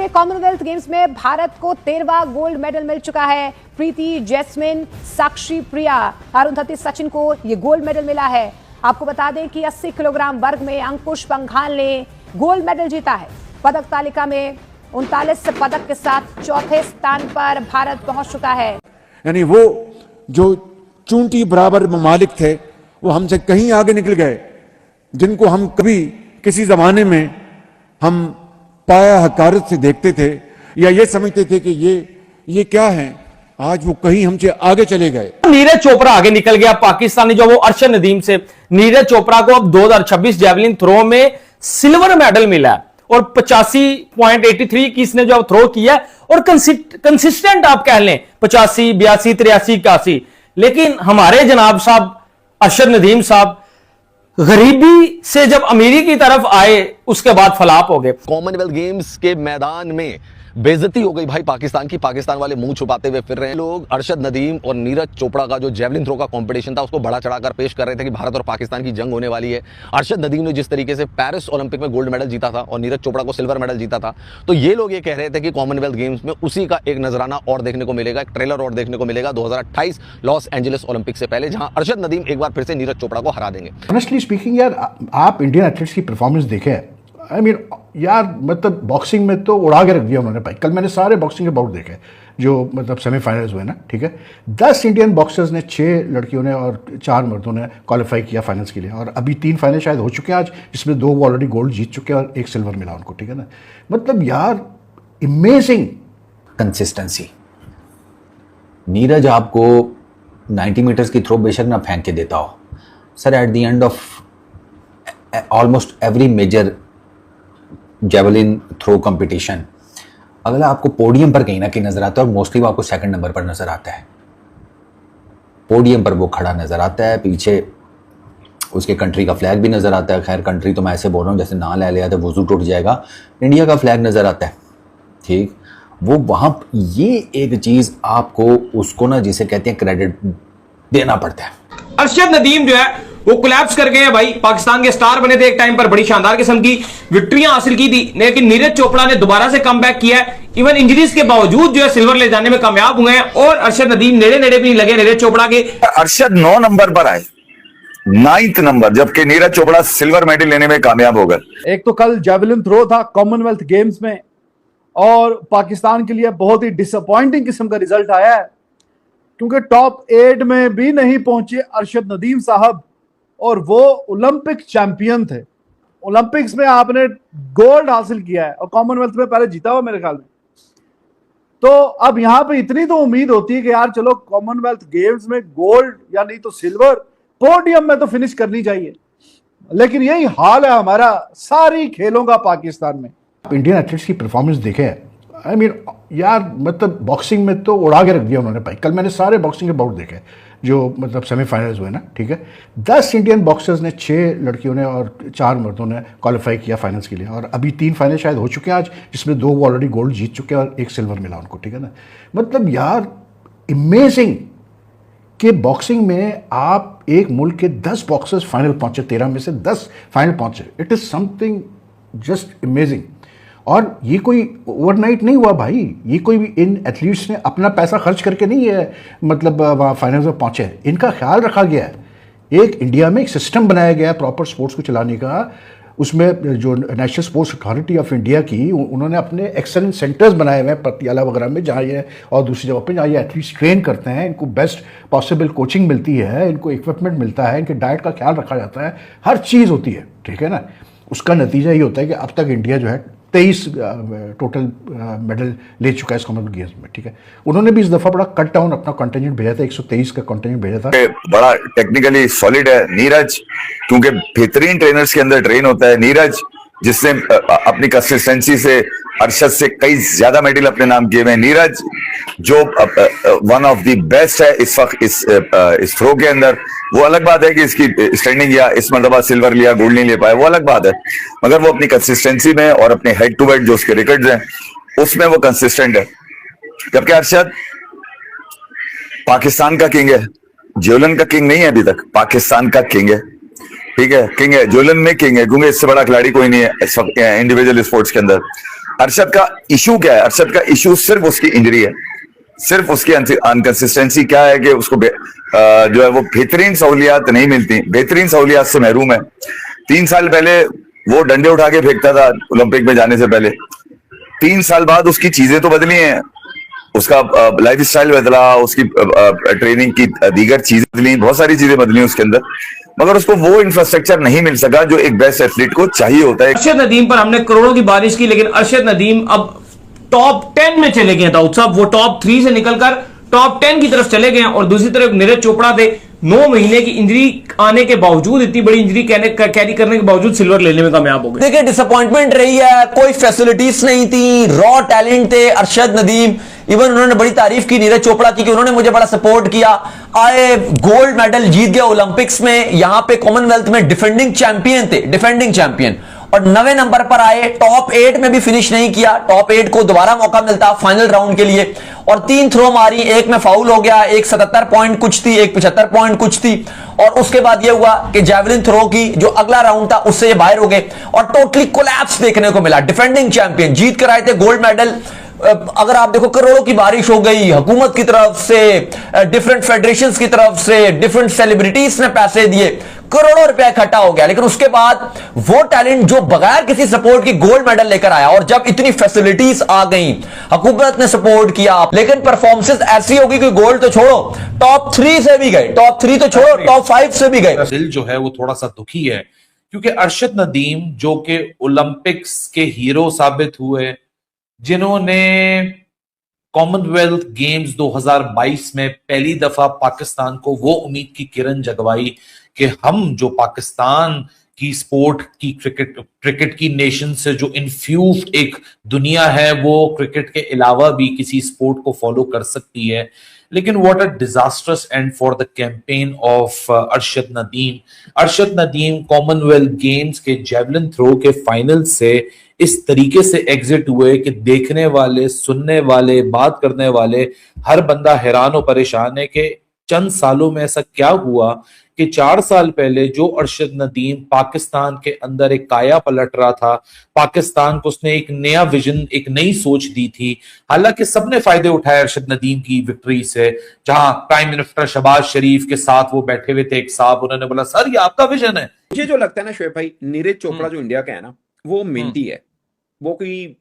में Commonwealth games में भारत को 13वां गोल्ड मेडल मिल चुका है। प्रीति, जैस्मिन, साक्षी, प्रिया, अरुंधति, सचिन को ये गोल्ड मेडल मिला है। आपको बता दें कि 80 किलोग्राम वर्ग में अंकुश पंघाल ने गोल्ड मेडल जीता है। पदक तालिका में 39 पदक के साथ चौथे स्थान पर भारत पहुंच चुका है। यानी वो जो चूंटी बराबर ममालिक थे वो हमसे कहीं आगे निकल गए, जिनको हम कभी किसी जमाने में हम पाया हकारत से देखते थे या ये समझते थे कि ये क्या है, आज वो कहीं हमसे आगे चले गए। नीरज चोपड़ा आगे निकल गया पाकिस्तानी, जो वो अरशद नदीम से। नीरज चोपड़ा को अब 2026 जेवलिन थ्रो में सिल्वर मेडल मिला है और 85.83 की इसने जो थ्रो किया और कंसिस्टेंट आप कह लें 85, 82, 83, 81। लेकिन हमारे जनाब साहब अरशद नदीम साहब गरीबी से जब अमीरी की तरफ आए उसके बाद फलाप हो गए। कॉमनवेल्थ गेम्स के मैदान में बेइज्जती हो गई भाई पाकिस्तान की। पाकिस्तान वाले मुंह छुपाते हुए फिर रहे हैं लोग। अरशद नदीम और नीरज चोपड़ा का जो जेवलिन थ्रो का कंपटीशन था उसको बढ़ा चढ़ाकर पेश कर रहे थे कि भारत और पाकिस्तान की जंग होने वाली है। अरशद नदीम ने जिस तरीके से पेरिस ओलंपिक में गोल्ड मेडल जीता था और नीरज चोपड़ा को सिल्वर मेडल जीता था, तो ये लोग ये कह रहे थे कि कॉमनवेल्थ गेम्स में उसी का एक नजराना और देखने को मिलेगा, एक ट्रेलर और देखने को मिलेगा 2028 लॉस एंजलिस ओलंपिक से पहले, जहां अरशद नदीम एक बार फिर से नीरज चोपड़ा को हरा देंगे। ऑनेस्टली स्पीकिंग यार, आप इंडियन एथलीट्स की परफॉर्मेंस देखे, आई मीन यार, मतलब बॉक्सिंग में तो उड़ा के रख दिया उन्होंने भाई। कल मैंने सारे बॉक्सिंग के बाउट देखे जो मतलब सेमीफाइनल्स हुए ना, ठीक है। 10 इंडियन बॉक्सर्स ने, 6 लड़कियों ने और 4 मर्दों ने क्वालिफाई किया फाइनल्स के लिए, और अभी 3 फाइनल शायद हो चुके हैं आज, जिसमें 2 वो ऑलरेडी गोल्ड जीत चुके हैं और 1 सिल्वर मिला उनको, ठीक है ना। मतलब यार इमेजिंग कंसिस्टेंसी। नीरज आपको 90 मीटर्स की थ्रो बेशक ना फेंक के देता हो sir, at the end of almost every major javelin throw competition अगला आपको पोडियम पर कहीं ना कहीं नजर आता है, और मोस्टली वो आपको सेकंड नंबर पर नजर आता है। पोडियम पर वो खड़ा नजर आता है, पीछे उसके कंट्री का फ्लैग भी नजर आता है। खैर कंट्री तो मैं ऐसे बोल रहा हूँ जैसे ना ले लिया तो वजू टूट जाएगा। इंडिया का फ्लैग नजर आता है, ठीक। वो वहां ये एक चीज आपको उसको ना जिसे कहते हैं क्रेडिट देना पड़ता है। अरशद नदीम जो है वो कोलैप्स कर गए हैं भाई। पाकिस्तान के स्टार बने थे एक टाइम पर, बड़ी शानदार किस्म की विक्ट्रियां हासिल की थी, लेकिन नीरज चोपड़ा ने दोबारा से कमबैक किया है। इवन इंजरीज के बावजूद जो है सिल्वर ले जाने में कामयाब हुए हैं, और अरशद नदीम नेड़े नेड़े भी नहीं लगे नीरज चोपड़ा के। अरशद 9 नंबर पर आए, 9th नंबर, जबकि नीरज चोपड़ा सिल्वर मेडल लेने में कामयाब हो गए। एक तो कल जेवलिन थ्रो था कॉमनवेल्थ गेम्स में, और पाकिस्तान के लिए बहुत ही डिसअपॉइंटिंग किस्म का रिजल्ट आया है, क्योंकि टॉप 8 में भी नहीं पहुंचे अरशद नदीम साहब, और वो ओलंपिक चैंपियन थे। ओलंपिक्स में आपने गोल्ड हासिल किया है और कॉमनवेल्थ में पहले जीता हुआ मेरे ख्याल में। तो अब यहां पे इतनी तो उम्मीद होती है कि यार चलो कॉमनवेल्थ गेम्स में गोल्ड या नहीं तो सिल्वर, पोडियम में तो फिनिश करनी चाहिए, लेकिन यही हाल है हमारा सारी खेलों का पाकिस्तान में। इंडियन एथलीट्स की परफॉर्मेंस देखे, आई मीन यार, मतलब बॉक्सिंग में तो उड़ा के रख दिया उन्होंने भाई। कल मैंने सारे बॉक्सिंग के बाउट देखे जो मतलब सेमीफाइनल्स हुए ना, ठीक है। 10 इंडियन बॉक्सर्स ने, 6 लड़कियों ने और 4 मर्दों ने क्वालिफाई किया फाइनल्स के लिए, और अभी 3 फाइनल शायद हो चुके हैं आज, जिसमें 2 वो ऑलरेडी गोल्ड जीत चुके हैं और 1 सिल्वर मिला उनको, ठीक है ना। मतलब यार इमेजिंग कि बॉक्सिंग में आप एक मुल्क के 10 बॉक्सर्स फाइनल पहुंचे, 13 में से 10 फाइनल पहुंचे, it is something just imaging. और ये कोई ओवरनाइट नहीं हुआ भाई, ये कोई भी इन एथलीट्स ने अपना पैसा खर्च करके नहीं है मतलब वहाँ फाइनल्स में पहुँचे। इनका ख्याल रखा गया है। एक इंडिया में एक सिस्टम बनाया गया है प्रॉपर स्पोर्ट्स को चलाने का। उसमें जो national sports authority of India की, उन्होंने अपने एक्सेलेंट सेंटर्स बनाए हुए हैं पटियाला वगैरह में, जहाँ ये और दूसरी जगह पर जहाँ ये एथलीट्स ट्रेन करते हैं, इनको बेस्ट पॉसिबल कोचिंग मिलती है, इनको इक्विपमेंट मिलता है, इनके डाइट का ख्याल रखा जाता है, हर चीज़ होती है, ठीक है ना। उसका नतीजा ये होता है कि अब तक इंडिया जो है 23 टोटल मेडल ले चुका है इस कॉमनवेल्थ गेम्स में, ठीक है। उन्होंने भी इस दफा बड़ा कट डाउन अपना कंटिजेंट भेजा था, 123 का कंटिजेंट भेजा था। बड़ा टेक्निकली सॉलिड है नीरज, क्योंकि बेहतरीन ट्रेनर्स के अंदर ट्रेन होता है। नीरज जिसने अपनी कंसिस्टेंसी से अरशद से कई ज्यादा मेडल अपने नाम किए हुए हैं। नीरज जो वन ऑफ द बेस्ट है इस वक्त इस थ्रो के अंदर। वो अलग बात है कि इसकी स्टैंडिंग या इस मरतबा सिल्वर लिया, गोल्ड नहीं ले पाए, वो अलग बात है, मगर वो अपनी कंसिस्टेंसी में और अपने हेड टू हेड जो उसके रिकॉर्ड्स हैं उसमें वो कंसिस्टेंट है। जबकि अरशद पाकिस्तान का किंग है, जेवलिन का किंग नहीं है अभी तक, पाकिस्तान का किंग है, ठीक है। किंग है, जेवलिन में किंग है, क्योंकि इससे बड़ा खिलाड़ी कोई नहीं है इस वक्त इंडिविजुअल स्पोर्ट्स के अंदर। अरशद का इशू क्या है? अरशद का इशू सिर्फ उसकी इंजरी है, सिर्फ उसकी अनकंसिस्टेंसी क्या है कि उसको जो है वो बेहतरीन सहूलियात नहीं मिलती, बेहतरीन सहूलियात से महरूम है। 3 साल पहले वो डंडे उठा के फेंकता था ओलंपिक में जाने से पहले, 3 साल बाद उसकी चीजें तो बदली हैं, उसका लाइफ स्टाइल बदला, उसकी ट्रेनिंग की दीगर चीजें बदली, बहुत सारी चीजें बदली उसके अंदर, मगर उसको वो इंफ्रास्ट्रक्चर नहीं मिल सका जो एक बेस्ट एथलीट को चाहिए होता है। अरशद नदीम पर हमने करोड़ों की बारिश की, लेकिन अरशद नदीम अब टॉप 10 में चले गए। दाऊद साहब, वो टॉप 3 से निकलकर टॉप 10 की तरफ चले गए। और दूसरी तरफ नीरज चोपड़ा थे, 9 महीने की इंजरी आने के बावजूद, इतनी बड़ी इंजरी कैरी करने के बावजूद सिल्वर लेने में कामयाब हो गए। देखिए, डिसअपॉइंटमेंट रही है, कोई फैसिलिटीज नहीं थी, रॉ टैलेंट थे अरशद नदीम। इवन उन्होंने बड़ी तारीफ की नीरज चोपड़ा की कि उन्होंने मुझे बड़ा सपोर्ट किया, आए गोल्ड मेडल जीत गए ओलंपिक्स में, यहां पे कॉमनवेल्थ में डिफेंडिंग चैंपियन थे, डिफेंडिंग चैंपियन, और 9वें नंबर पर आए, टॉप 8 में भी फिनिश नहीं किया। टॉप 8 को दोबारा मौका मिलता फाइनल राउंड के लिए, और 3 थ्रो मारी, एक में फाउल हो गया, एक 77 पॉइंट कुछ थी, एक 75 पॉइंट कुछ थी, और उसके बाद यह हुआ कि जैवलिन थ्रो की जो अगला राउंड था उससे ये बाहर हो गए और टोटली कोलैप्स देखने को मिला। डिफेंडिंग चैंपियन जीत कर आए थे गोल्ड मेडल। अगर आप देखो, करोड़ों की बारिश हो गई हुकूमत की तरफ से, डिफरेंट फेडरेशंस की तरफ से, डिफरेंट सेलिब्रिटीज ने पैसे दिए, करोड़ों रुपया इकट्ठा हो गया, लेकिन उसके बाद वो टैलेंट जो बगैर किसी सपोर्ट की गोल्ड मेडल लेकर आया, और जब इतनी फैसिलिटीज आ गई, हुकूमत ने सपोर्ट किया, लेकिन परफॉर्मेंस ऐसी होगी कि गोल्ड तो छोड़ो, टॉप 3 से भी गए, टॉप 3 तो छोड़ो, टॉप 5 से भी गए। दिल जो है वो थोड़ा सा दुखी है, क्योंकि अरशद नदीम जो कि ओलंपिक्स के हीरो साबित हुए, जिन्होंने कॉमनवेल्थ गेम्स 2022 में पहली दफा पाकिस्तान को वो उम्मीद की किरण जगवाई कि हम जो पाकिस्तान की स्पोर्ट की क्रिकेट की नेशन से जो इन्फ्यूज्ड एक दुनिया है, वो क्रिकेट के अलावा भी किसी स्पोर्ट को फॉलो कर सकती है। लेकिन what a disasters and for the campaign of Arshad Nadeem. Arshad Nadeem Commonwealth games के जेवलिन थ्रो के फाइनल से इस तरीके से एग्जिट हुए कि देखने वाले, सुनने वाले, बात करने वाले हर बंदा हैरान और परेशान है कि चंद सालों में ऐसा क्या हुआ कि 4 साल पहले जो अरशद नदीम पाकिस्तान के अंदर एक काया पलट रहा था, पाकिस्तान को उसने एक नया विजन, एक नई सोच दी थी। हालांकि सबने फायदे उठाए अरशद नदीम की विक्ट्री से, जहां प्राइम मिनिस्टर शहबाज शरीफ के साथ वो बैठे हुए थे एक साहब, उन्होंने बोला सर ये आपका विजन है। मुझे जो लगता है ना शोएब भाई, नीरज चोपड़ा जो इंडिया का है ना, वो मेहनती है, वो कोई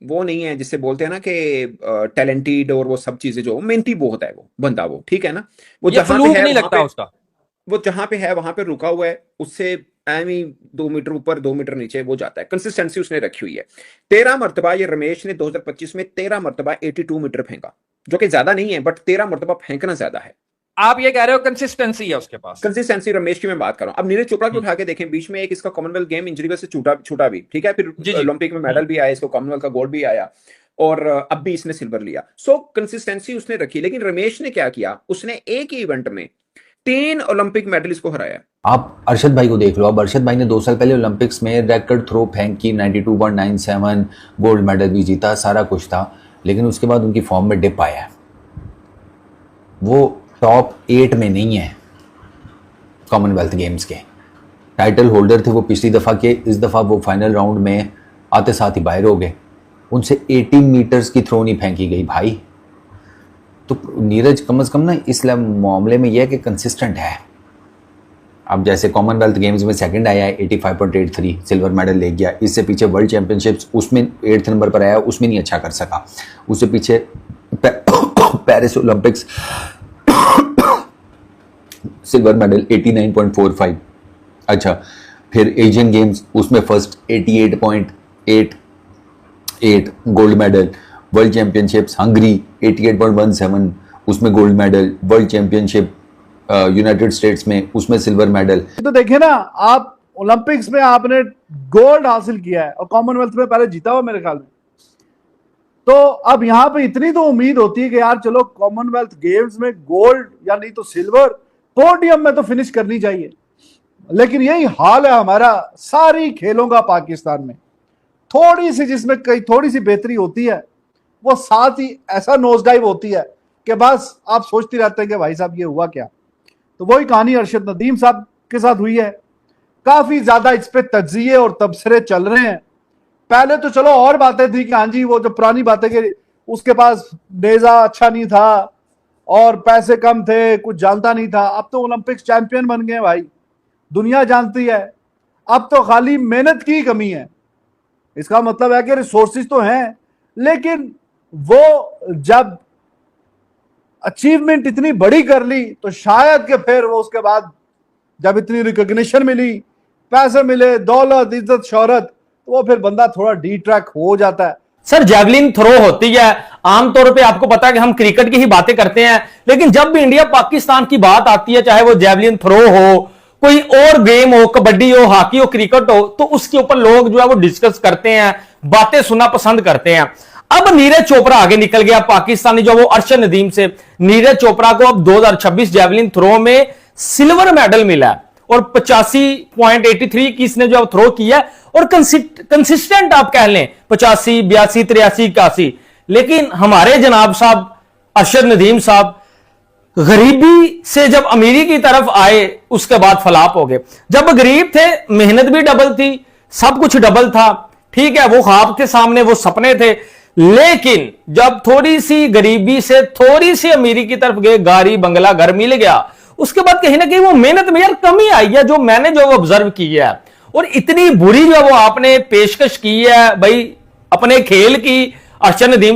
वो नहीं है जिससे बोलते हैं ना कि टैलेंटेड और वो सब चीजें, जो मेहनती बहुत है वो बंदा, वो ठीक है ना, वो जहां पे है नहीं लगता उसका, वो जहां पे है वहां पे रुका हुआ है, उससे एम ही 2 मीटर ऊपर 2 मीटर नीचे वो जाता है। कंसिस्टेंसी उसने रखी हुई है। 13 मरतबा ये रमेश ने 2025 में 13 मरतबा 82 मीटर फेंका, जो कि ज्यादा नहीं है, बट 13 मरतबा फेंकना ज्यादा है। आप ये कह रहे हो कंसिस्टेंसी है उसके पास? कंसिस्टेंसी रमेश की मैं बात कर रहा हूं। अब नीरज चोपड़ा को उठा के देखें, बीच में एक इसका कॉमनवेल्थ गेम इंजरी वजह से छूटा भी, ठीक है, फिर ओलंपिक में मेडल भी आया, इसको कॉमनवेल्थ का गोल्ड भी आया, और अब भी इसने सिल्वर लिया। सो कंसिस्टेंसी उसने रखी। लेकिन रमेश ने क्या किया, उसने एक ही इवेंट में 3 ओलंपिक मेडलिस्ट को हराया। आप अरशद भाई को देख लो। अब अरशद भाई ने 2 साल पहले ओलंपिक्स में रैकेट थ्रो फेंक की, 92.97 गोल्ड मेडल भी जीता, सारा कुछ था, लेकिन उसके बाद उनकी फॉर्म में डिप आया है। वो टॉप 8 में नहीं है कॉमनवेल्थ गेम्स के। टाइटल होल्डर थे वो पिछली दफ़ा के, इस दफ़ा वो फाइनल राउंड में आते साथ ही बाहर हो गए। उनसे 18 मीटर्स की थ्रो नहीं फेंकी गई भाई। तो नीरज कम से कम ना इस मामले में यह है कि कंसिस्टेंट है। अब जैसे कॉमनवेल्थ गेम्स में सेकंड आया है 85.83 सिल्वर मेडल ले गया। इससे पीछे वर्ल्ड चैंपियनशिप्स उसमें 8th नंबर पर आया, उसमें नहीं अच्छा कर सका। उससे पीछे पेरिस ओलंपिक्स सिल्वर मेडल 89.45। अच्छा, फिर एशियन गेम्स उसमें first 88.88 gold medal. World championships Hungary 88.17 उसमें gold medal. World championship United states में उसमें सिल्वर मेडल। तो देखिए ना, आप ओलंपिक्स में आपने गोल्ड हासिल किया है और कॉमनवेल्थ में पहले जीता हुआ मेरे ख्याल में। तो अब यहां पे इतनी तो उम्मीद होती है कि यार चलो कॉमनवेल्थ गेम्स में गोल्ड या नहीं तो सिल्वर, पोडियम में तो फिनिश करनी चाहिए। लेकिन यही हाल है हमारा सारी खेलों का पाकिस्तान में। थोड़ी सी जिसमें कहीं थोड़ी सी बेहतरी होती है, वो साथ ही ऐसा नोज डाइव होती है कि बस आप सोचते रहते हैं कि भाई साहब ये हुआ क्या। तो वही कहानी अरशद नदीम साहब के साथ हुई है। काफी ज्यादा इस पे तज्जिए और तबसरे चल रहे हैं पहले तो चलो और बातें थी कि हाँ जी वो जो पुरानी बातें कि उसके पास नेजा अच्छा नहीं था और पैसे कम थे, कुछ जानता नहीं था। अब तो ओलंपिक्स चैंपियन बन गए भाई, दुनिया जानती है। अब तो खाली मेहनत की कमी है। इसका मतलब है कि रिसोर्सेज तो हैं, लेकिन वो जब अचीवमेंट इतनी बड़ी कर ली तो शायद कि फिर वो उसके बाद जब इतनी रिकॉग्निशन मिली, पैसे मिले, दौलत, इज्जत, शोहरत, तो वो फिर बंदा थोड़ा डी ट्रैक हो जाता है। सर जेवलिन थ्रो होती है, आमतौर पे आपको पता है कि हम क्रिकेट की ही बातें करते हैं, लेकिन जब भी इंडिया पाकिस्तान की बात आती है, चाहे वो जेवलिन थ्रो हो, कोई और गेम हो, कबड्डी हो, हॉकी हो, क्रिकेट हो, तो उसके ऊपर लोग जो है वो डिस्कस करते हैं, बातें सुनना पसंद करते हैं। अब नीरज चोपड़ा आगे निकल गया, पाकिस्तानी जो वो अरशद नदीम से। नीरज चोपड़ा को अब 2026 जेवलिन थ्रो में सिल्वर मेडल मिला और 85.83 की इसने जो थ्रो किया और कंसिस्टेंट आप कह लें 85, 82, 83, 81। लेकिन हमारे जनाब साहब अरशद नदीम साहब गरीबी से जब अमीरी की तरफ आए उसके बाद फलाप हो गए। जब गरीब थे मेहनत भी डबल थी, सब कुछ डबल था, ठीक है, वो ख्वाब थे सामने, वो सपने थे। लेकिन जब थोड़ी सी गरीबी से थोड़ी सी अमीरी की तरफ गए, गाड़ी बंगला घर मिल गया, उसके बाद कहीं ना कहीं वो मेहनत में यार कमी आई है, जो मैंने जो ऑब्जर्व की है। और इतनी बुरी जो वो आपने पेशकश की है भाई अपने खेल की, अरशद नदीम